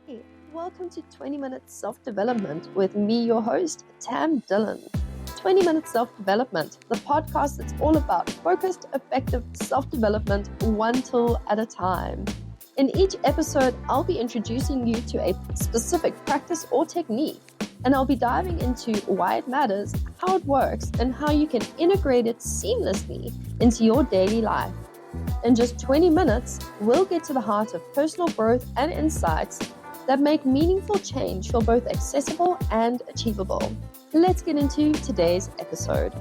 Hey, welcome to 20 Minutes Self-Development with me, your host, Tam Dillon. 20 Minutes Self-Development, the podcast that's all about focused, effective self-development, one tool at a time. In each episode, I'll be introducing you to a specific practice or technique, and I'll be diving into why it matters, how it works, and how you can integrate it seamlessly into your daily life. In just 20 minutes, we'll get to the heart of personal growth and insights that make meaningful change feel both accessible and achievable. Let's get into today's episode.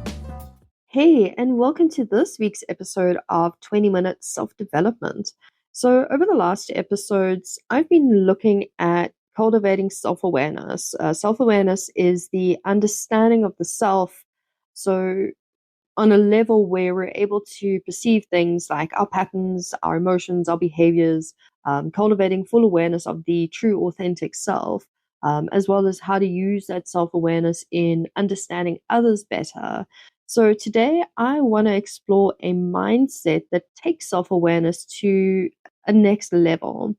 Hey, and welcome to this week's episode of 20 Minutes Self-Development. So over the last episodes, I've been looking at cultivating self-awareness. Self-awareness is the understanding of the self. So on a level where we're able to perceive things like our patterns, our emotions, our behaviors, cultivating full awareness of the true, authentic self, as well as how to use that self-awareness in understanding others better. So today I want to explore a mindset that takes self-awareness to a next level,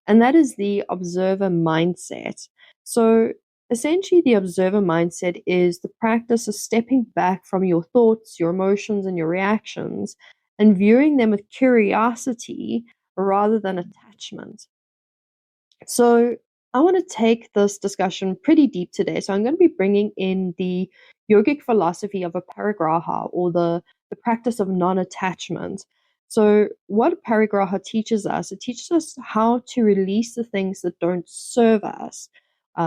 and that is the observer mindset. So essentially, the observer mindset is the practice of stepping back from your thoughts, your emotions, and your reactions and viewing them with curiosity rather than attachment. So I want to take this discussion pretty deep today. So I'm going to be bringing in the yogic philosophy of Aparigraha, or the practice of non-attachment. So what Aparigraha teaches us, it teaches us how to release the things that don't serve us,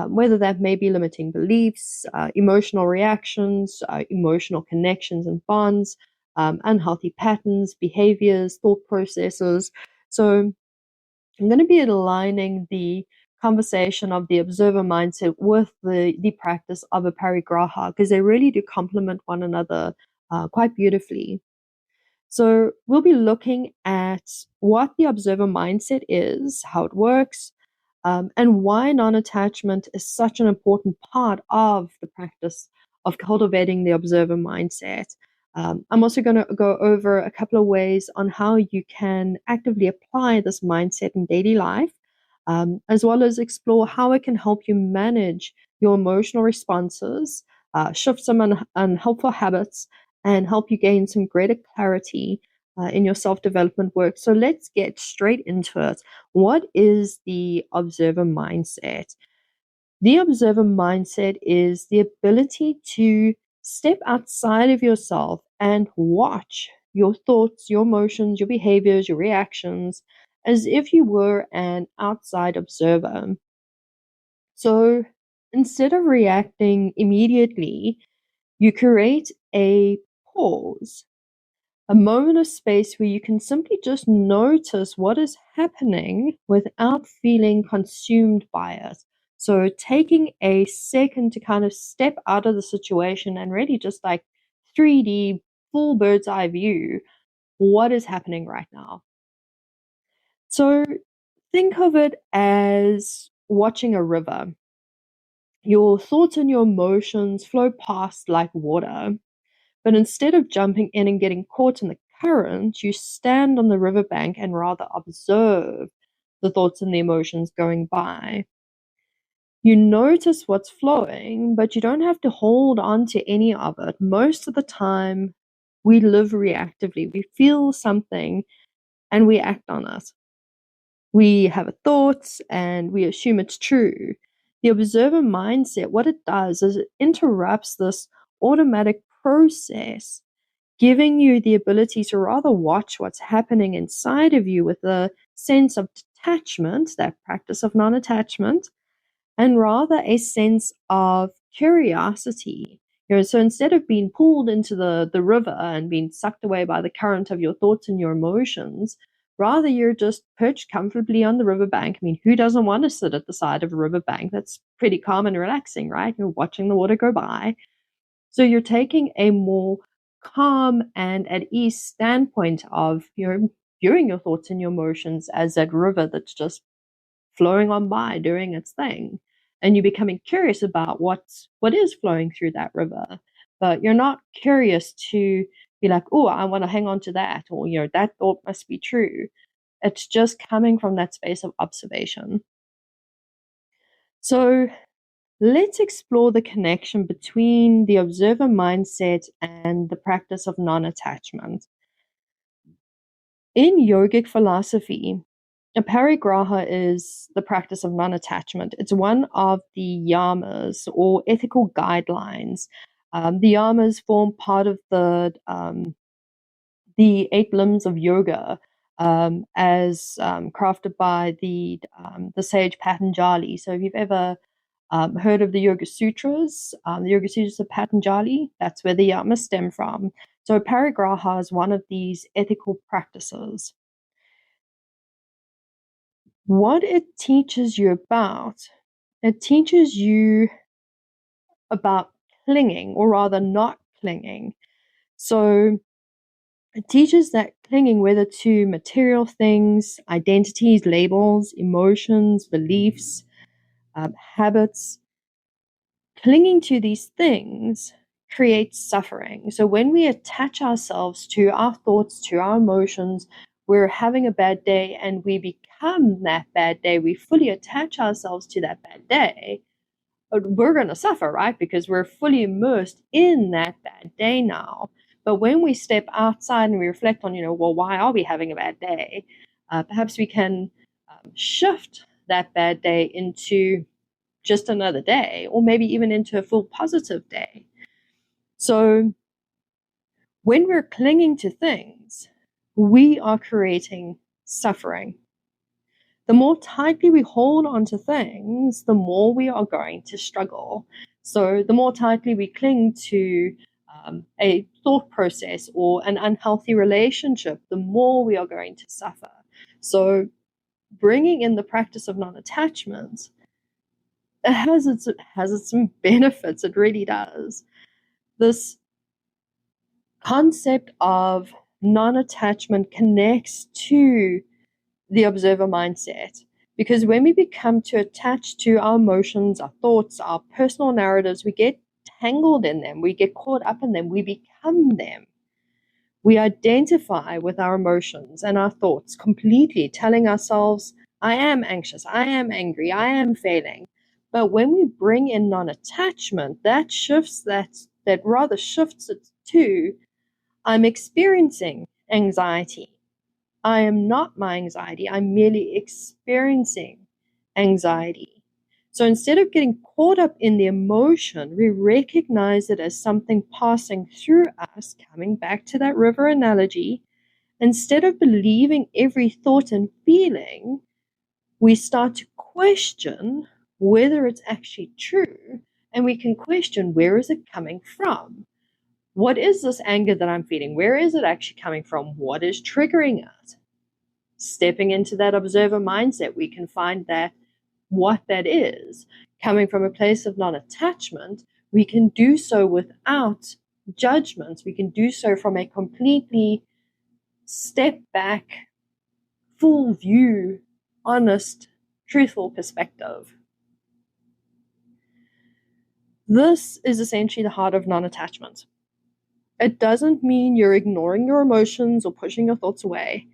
whether that may be limiting beliefs, emotional reactions, emotional connections and bonds, unhealthy patterns, behaviors, thought processes. So I'm going to be aligning the conversation of the observer mindset with the practice of Aparigraha, because they really do complement one another quite beautifully. So we'll be looking at what the observer mindset is, how it works, and why non-attachment is such an important part of the practice of cultivating the observer mindset. I'm also going to go over a couple of ways on how you can actively apply this mindset in daily life, as well as explore how it can help you manage your emotional responses, shift some unhelpful habits, and help you gain some greater clarity in your self-development work. So let's get straight into it. What is the observer mindset? The observer mindset is the ability to step outside of yourself and watch your thoughts, your emotions, your behaviors, your reactions, as if you were an outside observer. So instead of reacting immediately, you create a pause, a moment of space where you can simply just notice what is happening without feeling consumed by it. So taking a second to kind of step out of the situation and really just like 3D, full bird's eye view, what is happening right now. So think of it as watching a river. Your thoughts and your emotions flow past like water. But instead of jumping in and getting caught in the current, you stand on the riverbank and rather observe the thoughts and the emotions going by. You notice what's flowing, but you don't have to hold on to any of it. Most of the time, we live reactively. We feel something and we act on it. We have a thought and we assume it's true. The observer mindset, what it does is it interrupts this automatic process, giving you the ability to rather watch what's happening inside of you with a sense of detachment, that practice of non-attachment, and rather a sense of curiosity. So instead of being pulled into the river and being sucked away by the current of your thoughts and your emotions, rather you're just perched comfortably on the riverbank. I mean, who doesn't want to sit at the side of a riverbank? That's pretty calm and relaxing, right? You're watching the water go by. So you're taking a more calm and at ease standpoint of viewing your thoughts and your emotions as that river that's just flowing on by, doing its thing. And you're becoming curious about what is flowing through that river. But you're not curious to be like, oh, I want to hang on to that, or that thought must be true. It's just coming from that space of observation. So let's explore the connection between the observer mindset and the practice of non-attachment. In yogic philosophy, Aparigraha is the practice of non-attachment. It's one of the yamas or ethical guidelines. The yamas form part of the 8 limbs of yoga, as crafted by the sage Patanjali. So if you've ever heard of the the Yoga Sutras of Patanjali, that's where the yamas stem from. So Aparigraha is one of these ethical practices. What it teaches you about, it teaches you about clinging, or rather not clinging. So it teaches that clinging, whether to material things, identities, labels, emotions, beliefs, habits, clinging to these things creates suffering. So when we attach ourselves to our thoughts, to our emotions, we're having a bad day and we become that bad day, we fully attach ourselves to that bad day, we're going to suffer, right? Because we're fully immersed in that bad day now. But when we step outside and we reflect on, well, why are we having a bad day? Perhaps we can shift that bad day into just another day, or maybe even into a full positive day. So when we're clinging to things, we are creating suffering. The more tightly we hold onto things, the more we are going to struggle. So the more tightly we cling to a thought process or an unhealthy relationship, the more we are going to suffer. So bringing in the practice of non-attachment, it has its benefits. It really does. This concept of non-attachment connects to the observer mindset, because when we become too attached to our emotions, our thoughts, our personal narratives, we get tangled in them, we get caught up in them, we become them. We identify with our emotions and our thoughts completely, telling ourselves, I am anxious, I am angry, I am failing. But when we bring in non-attachment, that rather shifts it to, I'm experiencing anxiety. I am not my anxiety. I'm merely experiencing anxiety. So instead of getting caught up in the emotion, we recognize it as something passing through us, coming back to that river analogy. Instead of believing every thought and feeling, we start to question whether it's actually true, and we can question, where is it coming from? What is this anger that I'm feeling? Where is it actually coming from? What is triggering it? Stepping into that observer mindset, we can find that what that is. Coming from a place of non-attachment, we can do so without judgments. We can do so from a completely step back, full view, honest, truthful perspective. This is essentially the heart of non-attachment. It doesn't mean you're ignoring your emotions or pushing your thoughts away.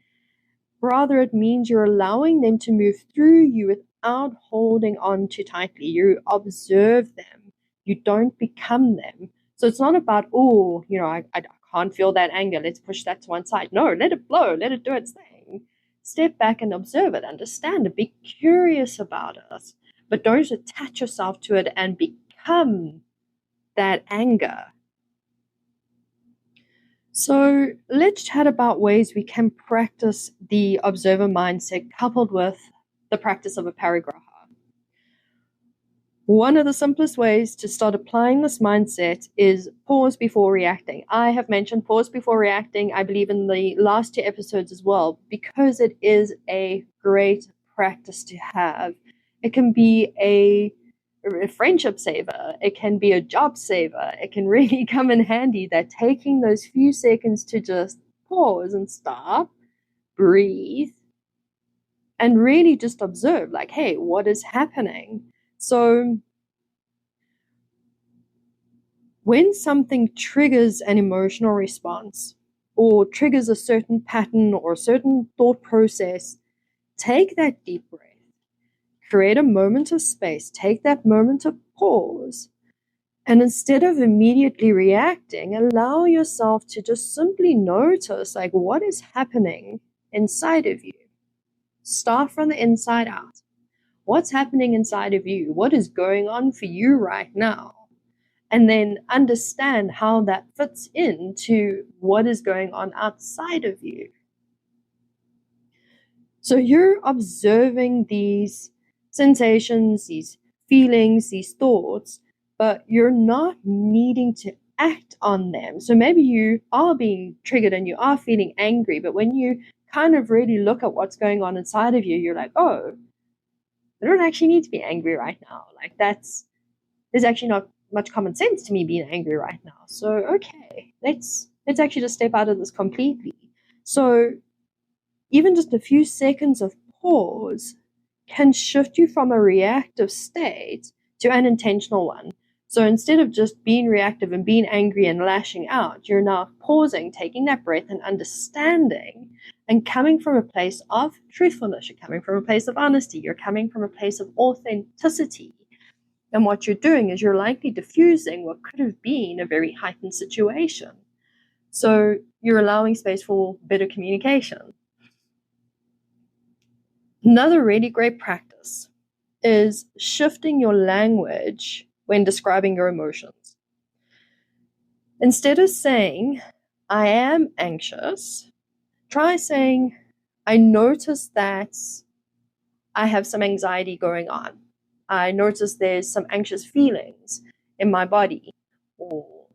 Rather, it means you're allowing them to move through you without holding on too tightly. You observe them. You don't become them. So it's not about, I can't feel that anger. Let's push that to one side. No, let it flow. Let it do its thing. Step back and observe it. Understand it. Be curious about it. But don't attach yourself to it and become that anger. So let's chat about ways we can practice the observer mindset coupled with the practice of Aparigraha. One of the simplest ways to start applying this mindset is pause before reacting. I have mentioned pause before reacting, I believe, in the last 2 episodes as well, because it is a great practice to have. It can be a friendship saver, it can be a job saver. It can really come in handy, that taking those few seconds to just pause and stop, breathe, and really just observe, like, hey, what is happening? So when something triggers an emotional response or triggers a certain pattern or a certain thought process, take that deep breath. create a moment of space, take that moment of pause, and instead of immediately reacting, allow yourself to just simply notice, like, what is happening inside of you. Start from the inside out. What's happening inside of you? What is going on for you right now? And then understand how that fits into what is going on outside of you. So you're observing these sensations, these feelings, these thoughts, but you're not needing to act on them. So maybe you are being triggered and you are feeling angry, but when you kind of really look at what's going on inside of you, you're like, oh, I don't actually need to be angry right now. Like there's actually not much common sense to me being angry right now. So okay, let's actually just step out of this completely. So even just a few seconds of pause can shift you from a reactive state to an intentional one. So instead of just being reactive and being angry and lashing out, you're now pausing, taking that breath and understanding and coming from a place of truthfulness. You're coming from a place of honesty. You're coming from a place of authenticity. And what you're doing is you're likely diffusing what could have been a very heightened situation. So you're allowing space for better communication. Another really great practice is shifting your language when describing your emotions. Instead of saying, I am anxious, try saying, I notice that I have some anxiety going on. I notice there's some anxious feelings in my body. Or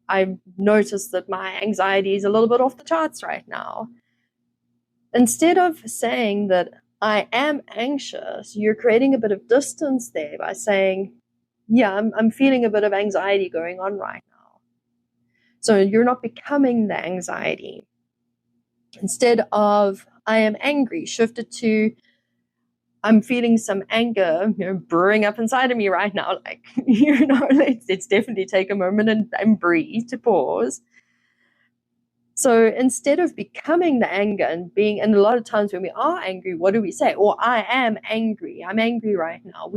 I notice that my anxiety is a little bit off the charts right now. Instead of saying that I am anxious, you're creating a bit of distance there by saying, yeah, I'm feeling a bit of anxiety going on right now. So you're not becoming the anxiety. Instead of I am angry, shift it to I'm feeling some anger, brewing up inside of me right now. Like, let's definitely take a moment and breathe, to pause. So instead of becoming the anger and a lot of times when we are angry, what do we say? Or I am angry. I'm angry right now.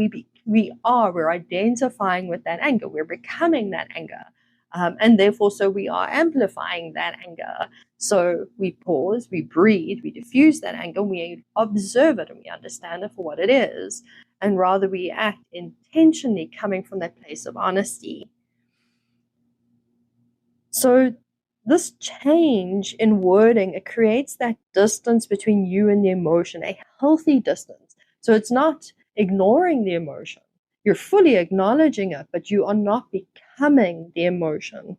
We're identifying with that anger. We're becoming that anger. And therefore, so we are amplifying that anger. So we pause, we breathe, we diffuse that anger, we observe it and we understand it for what it is. And rather we act intentionally coming from that place of honesty. So this change in wording, it creates that distance between you and the emotion, a healthy distance. So it's not ignoring the emotion. You're fully acknowledging it, but you are not becoming the emotion.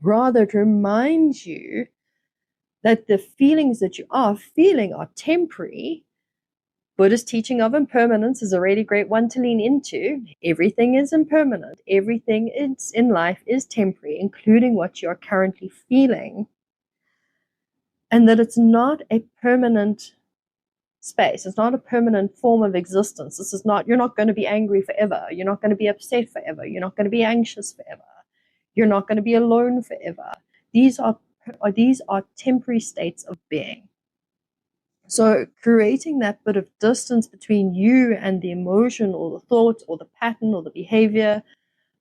Rather, it reminds you that the feelings that you are feeling are temporary. Buddhist teaching of impermanence is a really great one to lean into. Everything is impermanent. Everything in life is temporary, including what you're currently feeling. And that it's not a permanent space. It's not a permanent form of existence. You're not going to be angry forever. You're not going to be upset forever. You're not going to be anxious forever. You're not going to be alone forever. These are temporary states of being. So creating that bit of distance between you and the emotion or the thought or the pattern or the behavior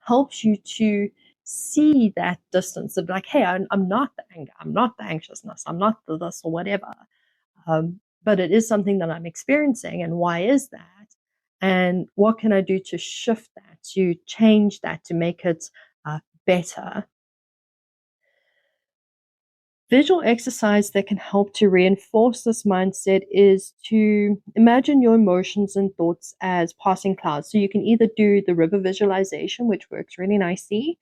helps you to see that distance of like, hey, I'm not the anger, I'm not the anxiousness, I'm not the this or whatever. But it is something that I'm experiencing. And why is that? And what can I do to shift that, to change that, to make it better? Visual exercise that can help to reinforce this mindset is to imagine your emotions and thoughts as passing clouds. So you can either do the river visualization, which works really nicely,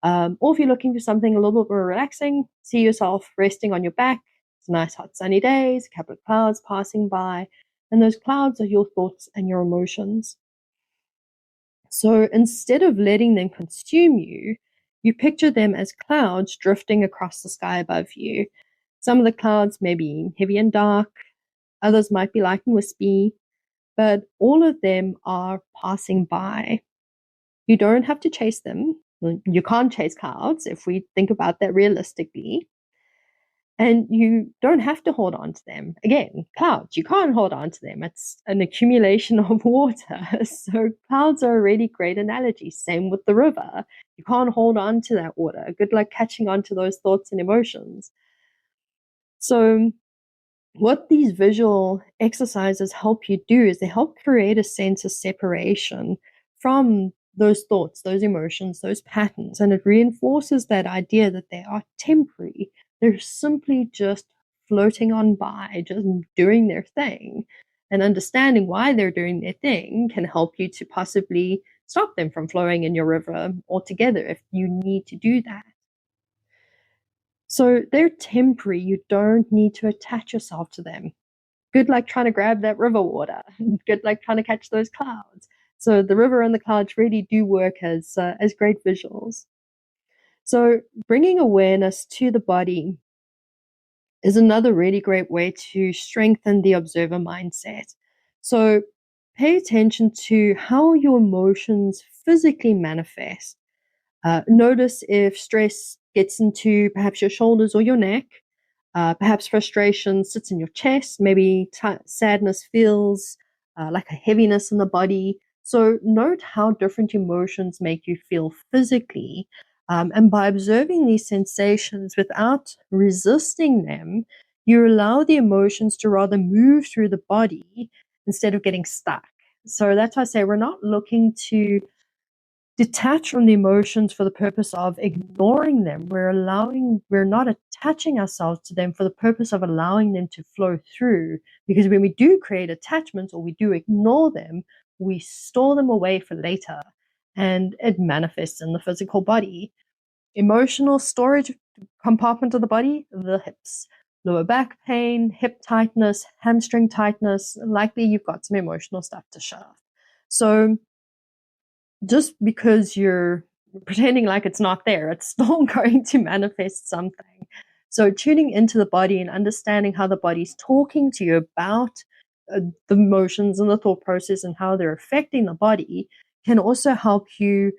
or if you're looking for something a little bit more relaxing, see yourself resting on your back. It's nice hot sunny days, a couple of clouds passing by, and those clouds are your thoughts and your emotions. So instead of letting them consume you, you picture them as clouds drifting across the sky above you. Some of the clouds may be heavy and dark, others might be light and wispy, but all of them are passing by. You don't have to chase them. You can't chase clouds if we think about that realistically. And you don't have to hold on to them. Again, clouds, you can't hold on to them. It's an accumulation of water. So clouds are a really great analogy. Same with the river. You can't hold on to that water. Good luck catching on to those thoughts and emotions. So what these visual exercises help you do is they help create a sense of separation from those thoughts, those emotions, those patterns, and it reinforces that idea that they are temporary. They're simply just floating on by, just doing their thing. And understanding why they're doing their thing can help you to possibly stop them from flowing in your river altogether if you need to do that. So they're temporary. You don't need to attach yourself to them. Good luck trying to grab that river water. Good luck trying to catch those clouds. So the river and the clouds really do work as great visuals. So bringing awareness to the body is another really great way to strengthen the observer mindset. So pay attention to how your emotions physically manifest. Notice if stress gets into perhaps your shoulders or your neck. Perhaps frustration sits in your chest. Maybe sadness feels like a heaviness in the body. So note how different emotions make you feel physically. And by observing these sensations without resisting them, you allow the emotions to rather move through the body instead of getting stuck. So that's why I say we're not looking to detach from the emotions for the purpose of ignoring them. We're not attaching ourselves to them for the purpose of allowing them to flow through. Because when we do create attachments or we do ignore them, we store them away for later and it manifests in the physical body. Emotional storage compartment of the body, the hips. Lower back pain, hip tightness, hamstring tightness, likely you've got some emotional stuff to shove. So just because you're pretending like it's not there, it's still going to manifest something. So tuning into the body and understanding how the body's talking to you about the emotions and the thought process and how they're affecting the body can also help you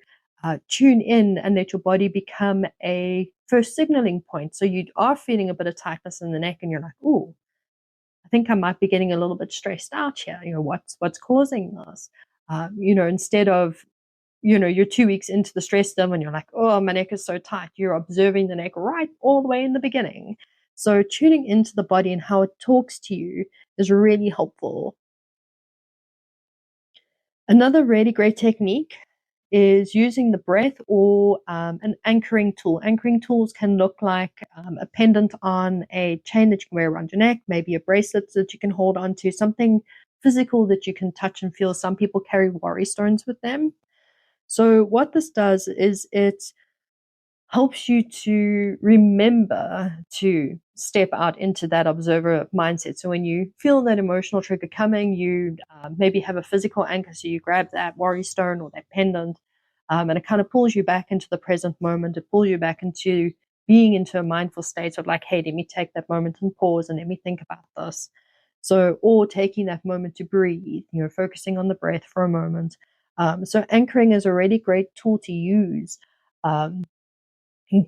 tune in and let your body become a first signaling point. So you are feeling a bit of tightness in the neck and you're like, oh, I think I might be getting a little bit stressed out here. What's causing this? Instead of you're 2 weeks into the stress stim and you're like, oh, my neck is so tight. You're observing the neck right all the way in the beginning. So tuning into the body and how it talks to you is really helpful. Another really great technique is using the breath or an anchoring tool. Anchoring tools can look like a pendant on a chain that you can wear around your neck, maybe a bracelet that you can hold onto, something physical that you can touch and feel. Some people carry worry stones with them. So what this does is it helps you to remember to step out into that observer mindset. So when you feel that emotional trigger coming, you maybe have a physical anchor. So you grab that worry stone or that pendant, and it kind of pulls you back into the present moment. It pulls you back into being into a mindful state of like, hey, let me take that moment and pause and let me think about this. So, or taking that moment to breathe, focusing on the breath for a moment. So anchoring is a really great tool to use.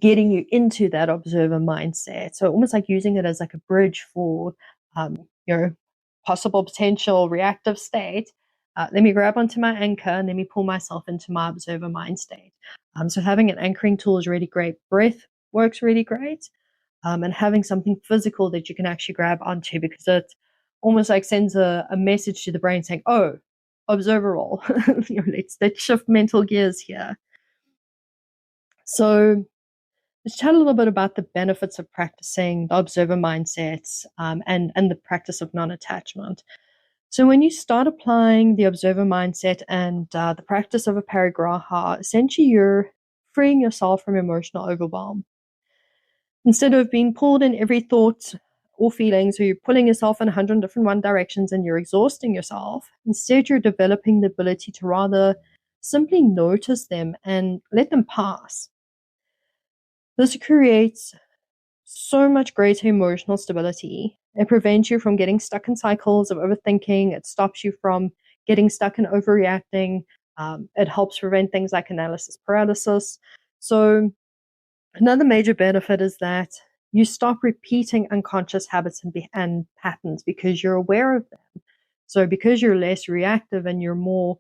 Getting you into that observer mindset. So almost like using it as like a bridge for your possible potential reactive state. Let me grab onto my anchor and let me pull myself into my observer mind state. So having an anchoring tool is really great. Breath works really great. And having something physical that you can actually grab onto, because it almost like sends a message to the brain saying, oh, observer role. Let's shift mental gears here. So let's chat a little bit about the benefits of practicing the observer mindsets and the practice of non-attachment. So when you start applying the observer mindset and the practice of Aparigraha, essentially you're freeing yourself from emotional overwhelm. Instead of being pulled in every thought or feelings, or you're pulling yourself in 100 different directions and you're exhausting yourself, instead you're developing the ability to rather simply notice them and let them pass. This creates so much greater emotional stability. It prevents you from getting stuck in cycles of overthinking. It stops you from getting stuck in overreacting. It helps prevent things like analysis paralysis. So another major benefit is that you stop repeating unconscious habits and patterns because you're aware of them. So because you're less reactive and you're more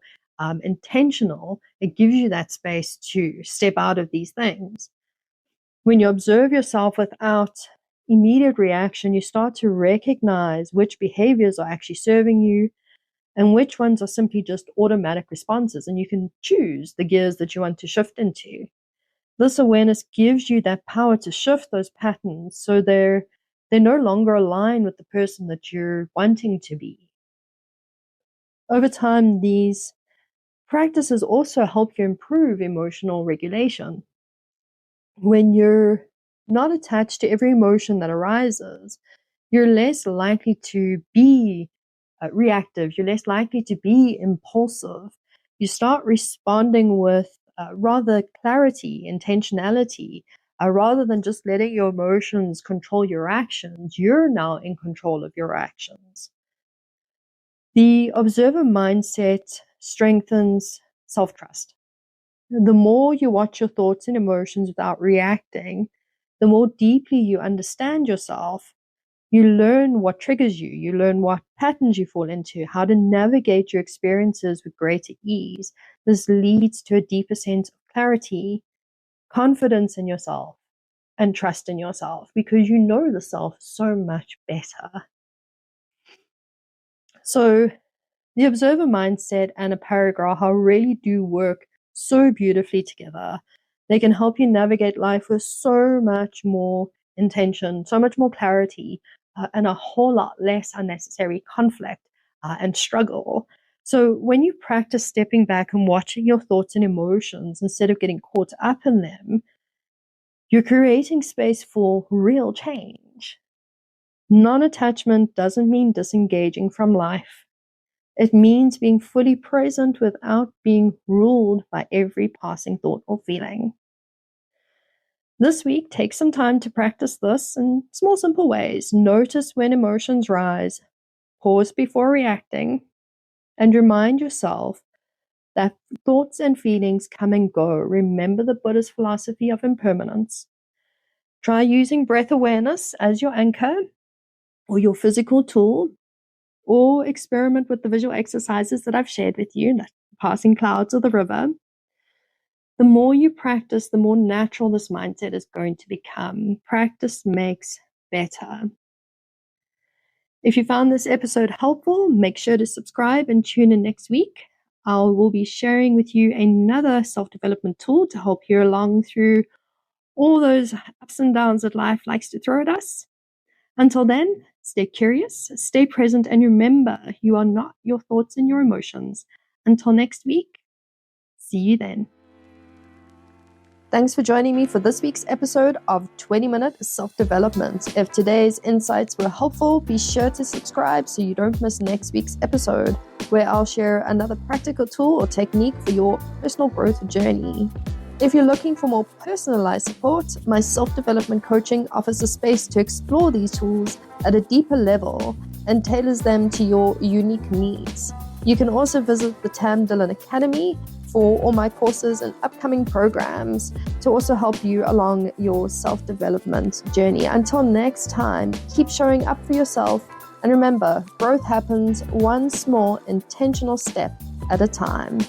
intentional, it gives you that space to step out of these things. When you observe yourself without immediate reaction, you start to recognize which behaviors are actually serving you and which ones are simply just automatic responses, and you can choose the gears that you want to shift into. This awareness gives you that power to shift those patterns so they're no longer aligned with the person that you're wanting to be. Over time, these practices also help you improve emotional regulation. When you're not attached to every emotion that arises, you're less likely to be reactive, you're less likely to be impulsive. You start responding with rather clarity, intentionality, rather than just letting your emotions control your actions. You're now in control of your actions. The observer mindset strengthens self-trust. The more you watch your thoughts and emotions without reacting, the more deeply you understand yourself. You learn what triggers you. You learn what patterns you fall into, how to navigate your experiences with greater ease. This leads to a deeper sense of clarity, confidence in yourself, and trust in yourself because you know the self so much better. So the observer mindset and Aparigraha really do work so beautifully together. They can help you navigate life with so much more intention, so much more clarity, and a whole lot less unnecessary conflict and struggle. So when you practice stepping back and watching your thoughts and emotions instead of getting caught up in them, you're creating space for real change. Non-attachment doesn't mean disengaging from life. It means being fully present without being ruled by every passing thought or feeling. This week, take some time to practice this in small, simple ways. Notice when emotions rise, pause before reacting, and remind yourself that thoughts and feelings come and go. Remember the Buddhist philosophy of impermanence. Try using breath awareness as your anchor or your physical tool, or experiment with the visual exercises that I've shared with you, like passing clouds or the river. The more you practice, the more natural this mindset is going to become. Practice makes better. If you found this episode helpful, make sure to subscribe and tune in next week. I will be sharing with you another self-development tool to help you along through all those ups and downs that life likes to throw at us. Until then, stay curious, stay present, and remember, you are not your thoughts and your emotions. Until next week, see you then. Thanks for joining me for this week's episode of 20-Minute Self-Development. If today's insights were helpful, be sure to subscribe so you don't miss next week's episode, where I'll share another practical tool or technique for your personal growth journey. If you're looking for more personalized support, my self-development coaching offers a space to explore these tools at a deeper level and tailors them to your unique needs. You can also visit the Tam Dillon Academy for all my courses and upcoming programs to also help you along your self-development journey. Until next time, keep showing up for yourself, and remember, growth happens one small intentional step at a time.